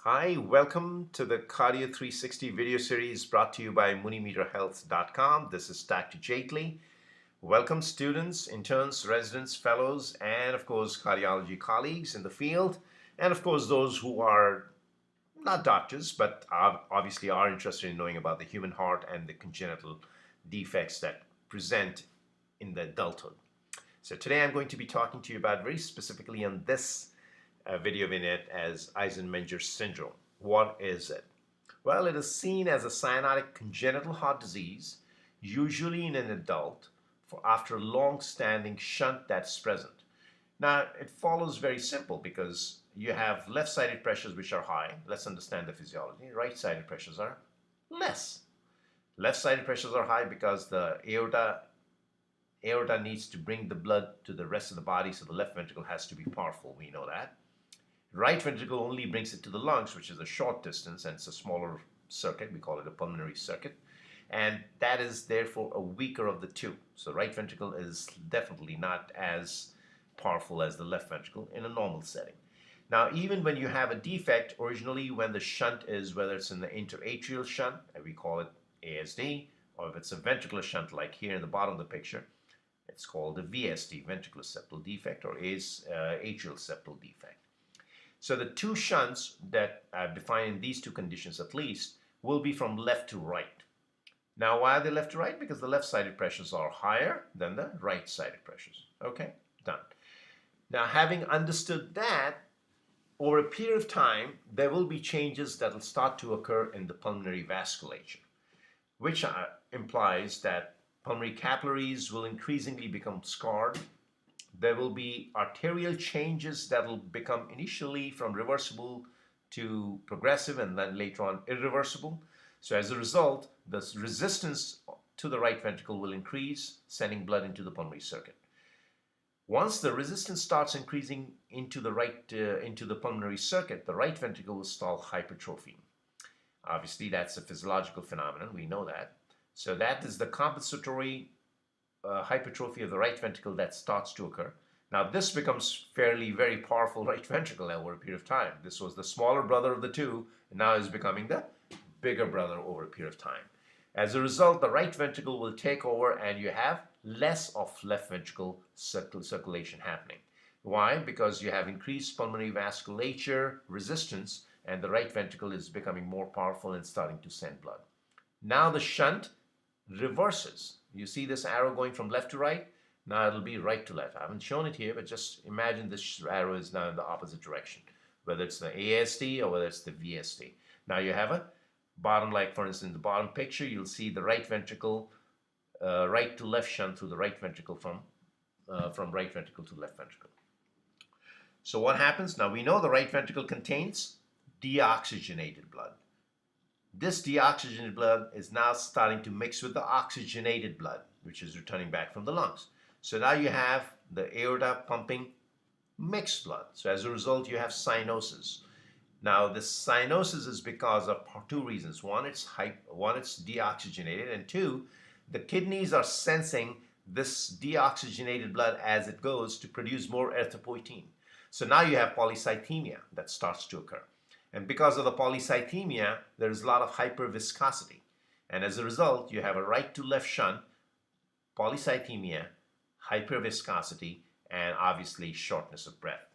Hi, welcome to the Cardio 360 video series brought to you by MuniMeterHealth.com. This is Dr. Jaitly. Welcome students, interns, residents, fellows, and of course cardiology colleagues in the field, and of course those who are not doctors but obviously are interested in knowing about the human heart and the congenital defects that present in the adulthood. So today I'm going to be talking to you about very specifically on this video vignette as Eisenmenger Syndrome. What is it? Well, it is seen as a cyanotic congenital heart disease, usually in an adult, after a long-standing shunt that's present. Now, it follows very simple because you have left-sided pressures which are high. Let's understand the physiology. Right-sided pressures are less. Left-sided pressures are high because the aorta needs to bring the blood to the rest of the body, so the left ventricle has to be powerful. We know that. Right ventricle only brings it to the lungs, which is a short distance, and it's a smaller circuit. We call it a pulmonary circuit. And that is therefore a weaker of the two. So right ventricle is definitely not as powerful as the left ventricle in a normal setting. Now, even when you have a defect, originally when the shunt is, whether it's in the interatrial shunt, and we call it ASD, or if it's a ventricular shunt like here in the bottom of the picture, it's called a VSD, ventricular septal defect, or atrial septal defect. So the two shunts that are defined in these two conditions at least will be from left to right. Now, why are they left to right? Because the left-sided pressures are higher than the right-sided pressures. Okay, done. Now, having understood that, over a period of time, there will be changes that will start to occur in the pulmonary vasculature, which implies that pulmonary capillaries will increasingly become scarred. There will be arterial changes that will become initially from reversible to progressive and then later on irreversible. So as a result, the resistance to the right ventricle will increase, sending blood into the pulmonary circuit. Once the resistance starts increasing into the pulmonary circuit, the right ventricle will stall hypertrophy. Obviously, that's a physiological phenomenon. We know that. So that is the compensatory hypertrophy of the right ventricle that starts to occur. Now this becomes very powerful right ventricle over a period of time. This was the smaller brother of the two, and now is becoming the bigger brother over a period of time. As a result, the right ventricle will take over and you have less of left ventricle circulation happening. Why? Because you have increased pulmonary vasculature resistance and the right ventricle is becoming more powerful and starting to send blood. Now the shunt reverses. You see this arrow going from left to right? Now it'll be right to left. I haven't shown it here, but just imagine this arrow is now in the opposite direction, whether it's the ASD or whether it's the VSD. Now you have a bottom, like for instance, the bottom picture, you'll see the right ventricle, right to left shunt through the right ventricle from right ventricle to left ventricle. So what happens? Now we know the right ventricle contains deoxygenated blood. This deoxygenated blood is now starting to mix with the oxygenated blood, which is returning back from the lungs. So now you have the aorta pumping mixed blood. So as a result, you have cyanosis. Now, this cyanosis is because of two reasons. One, it's deoxygenated, and two, the kidneys are sensing this deoxygenated blood as it goes to produce more erythropoietin. So now you have polycythemia that starts to occur. And because of the polycythemia, there is a lot of hyperviscosity. And as a result, you have a right to left shunt, polycythemia, hyperviscosity, and obviously shortness of breath.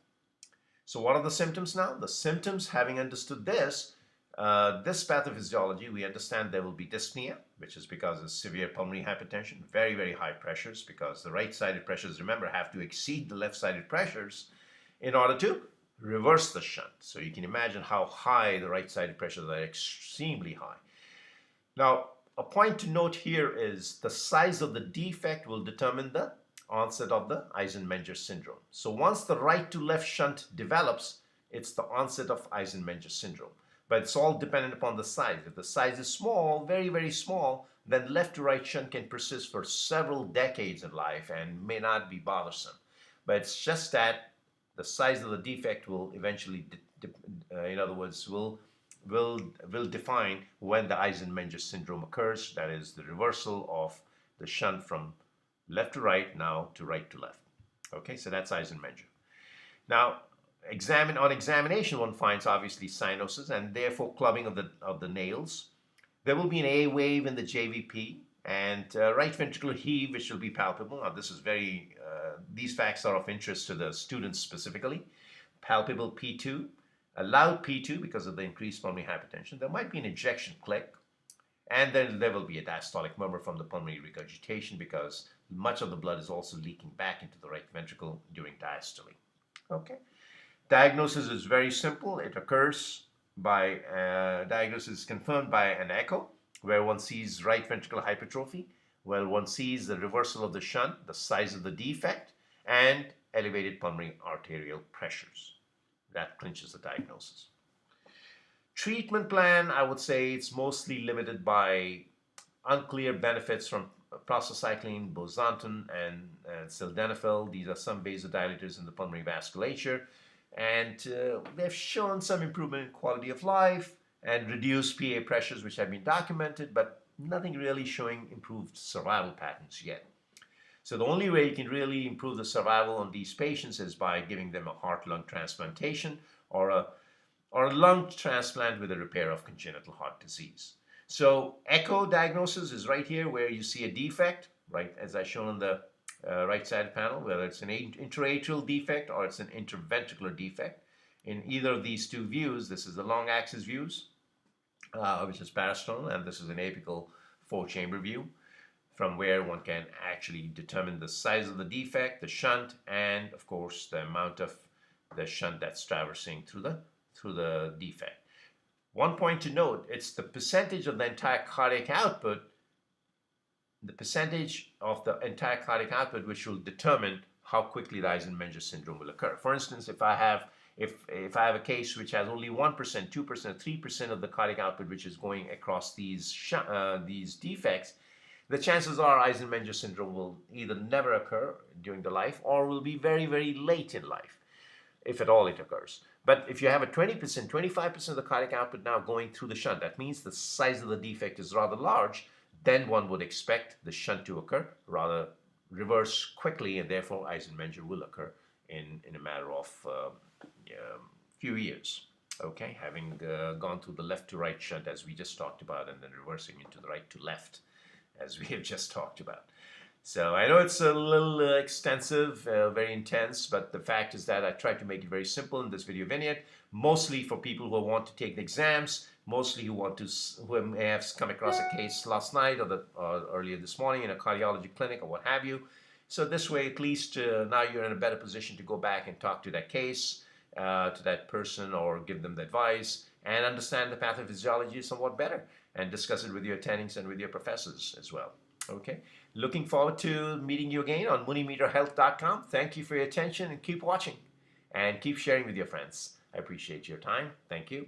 So what are the symptoms now? The symptoms, having understood this pathophysiology, we understand there will be dyspnea, which is because of severe pulmonary hypertension, very high pressures, because the right-sided pressures, remember, have to exceed the left-sided pressures in order to reverse the shunt. So you can imagine how high the right-sided pressures are, extremely high. Now, a point to note here is the size of the defect will determine the onset of the Eisenmenger syndrome. So once the right to left shunt develops, it's the onset of Eisenmenger syndrome. But it's all dependent upon the size. If the size is small, very small, then left to right shunt can persist for several decades in life and may not be bothersome. But it's just that the size of the defect will eventually, in other words, will define when the Eisenmenger syndrome occurs. That is the reversal of the shunt from left to right now to right to left. Okay, so that's Eisenmenger. Now, On examination, one finds obviously cyanosis and therefore clubbing of the nails. There will be an A wave in the JVP and right ventricular heave, which will be palpable. Now, these facts are of interest to the students specifically. Palpable P2, a loud P2 because of the increased pulmonary hypertension. There might be an ejection click, and then there will be a diastolic murmur from the pulmonary regurgitation because much of the blood is also leaking back into the right ventricle during diastole. Okay. Diagnosis is very simple. It occurs by diagnosis is confirmed by an echo, where one sees right ventricular hypertrophy, where one sees the reversal of the shunt, the size of the defect, and elevated pulmonary arterial pressures. That clinches the diagnosis. Treatment plan, I would say it's mostly limited by unclear benefits from prostacyclin, bosentan, and sildenafil. These are some vasodilators in the pulmonary vasculature. And they've shown some improvement in quality of life and reduced PA pressures, which have been documented, but nothing really showing improved survival patterns yet. So the only way you can really improve the survival on these patients is by giving them a heart-lung transplantation or a lung transplant with a repair of congenital heart disease. So echo diagnosis is right here where you see a defect, right, as I shown on the right side panel, whether it's an intraatrial defect or it's an interventricular defect. In either of these two views, this is the long axis views, which is parasternal, and this is an apical four-chamber view, from where one can actually determine the size of the defect, the shunt, and of course the amount of the shunt that's traversing through the defect. One point to note, it's the percentage of the entire cardiac output, which will determine how quickly the Eisenmenger syndrome will occur. For instance, if I have a case which has only 1%, 2%, 3% of the cardiac output which is going across these defects, the chances are Eisenmenger syndrome will either never occur during the life or will be very, very late in life, if at all it occurs. But if you have a 20%, 25% of the cardiac output now going through the shunt, that means the size of the defect is rather large, then one would expect the shunt to occur, rather reverse quickly, and therefore Eisenmenger will occur in a matter of few years. Okay, having gone through the left to right shunt as we just talked about, and then reversing into the right to left as we have just talked about. So I know it's a little extensive, very intense, but the fact is that I tried to make it very simple in this video vignette, mostly for people who want to take the exams, mostly who may have come across a case last night or earlier this morning in a cardiology clinic or what have you. So this way, at least now you're in a better position to go back and talk to that case, to that person, or give them the advice and understand the pathophysiology somewhat better and discuss it with your attendings and with your professors as well. Okay, looking forward to meeting you again on MuniMeterHealth.com. Thank you for your attention and keep watching and keep sharing with your friends. I appreciate your time. Thank you.